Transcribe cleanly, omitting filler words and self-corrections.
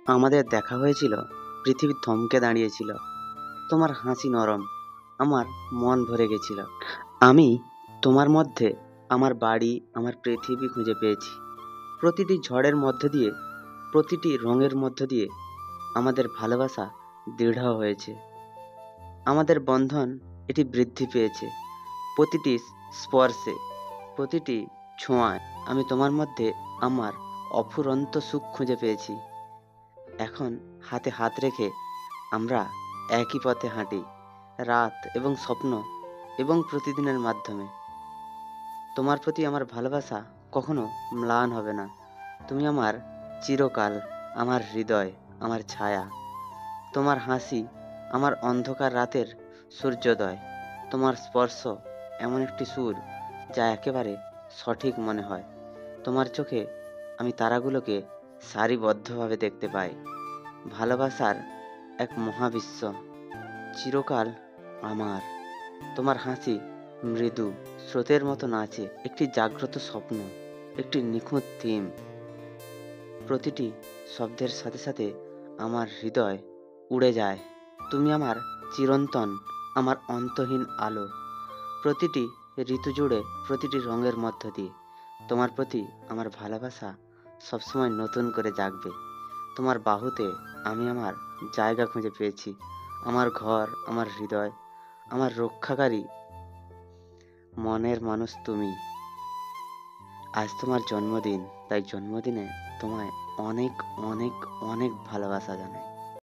আমাদের দেখা হয়েছিল, পৃথিবী থমকে দাঁড়িয়েছিল। তোমার হাসি নরম, আমার মন ভরে গেছিল। আমি তোমার মধ্যে আমার বাড়ি, আমার পৃথিবী খুঁজে পেয়েছি। প্রতিটি ঝড়ের মধ্য দিয়ে, প্রতিটি রঙের মধ্য দিয়ে আমাদের ভালোবাসা দৃঢ় হয়েছে। আমাদের বন্ধন এটি বৃদ্ধি পেয়েছে। প্রতিটি স্পর্শে, প্রতিটি ছোঁয়ায় আমি তোমার মধ্যে আমার অফুরন্ত সুখ খুঁজে পেয়েছি। এখন হাতে হাত রেখে আমরা একই পথে হাঁটি, রাত এবং স্বপ্ন এবং প্রতিদিনের মাধ্যমে। তোমার প্রতি আমার ভালোবাসা কখনো ম্লান হবে না। তুমি আমার চিরকাল, আমার হৃদয়, আমার ছায়া। তোমার হাসি আমার অন্ধকার রাতের সূর্যোদয়। তোমার স্পর্শ এমন একটি সুর যা একেবারে সঠিক মনে হয়। তোমার চোখে আমি তারাগুলোকে সারিবদ্ধভাবে দেখতে পাই। ভালোবাসার এক মহাবিশ্ব, চিরকাল আমার। তোমার হাসি মৃদু স্রোতের মতো নাচে, একটি জাগ্রত স্বপ্ন, একটি নিখুঁত থিম। প্রতিটি শব্দের সাথে সাথে আমার হৃদয় উড়ে যায়। তুমি আমার চিরন্তন, আমার অন্তহীন আলো। প্রতিটি ঋতু জুড়ে, প্রতিটি রঙের মধ্য দিয়ে তোমার প্রতি আমার ভালোবাসা সবসময় নতুন করে জাগবে। তোমার বাহুতে আমি আমার জায়গা খুঁজে পেয়েছি, আমার ঘর, আমার হৃদয়, আমার রক্ষাকারী মনের মানুষ তুমি। আজ তোমার জন্মদিন, তাই জন্মদিনে তোমায় অনেক অনেক অনেক ভালোবাসা জানাই।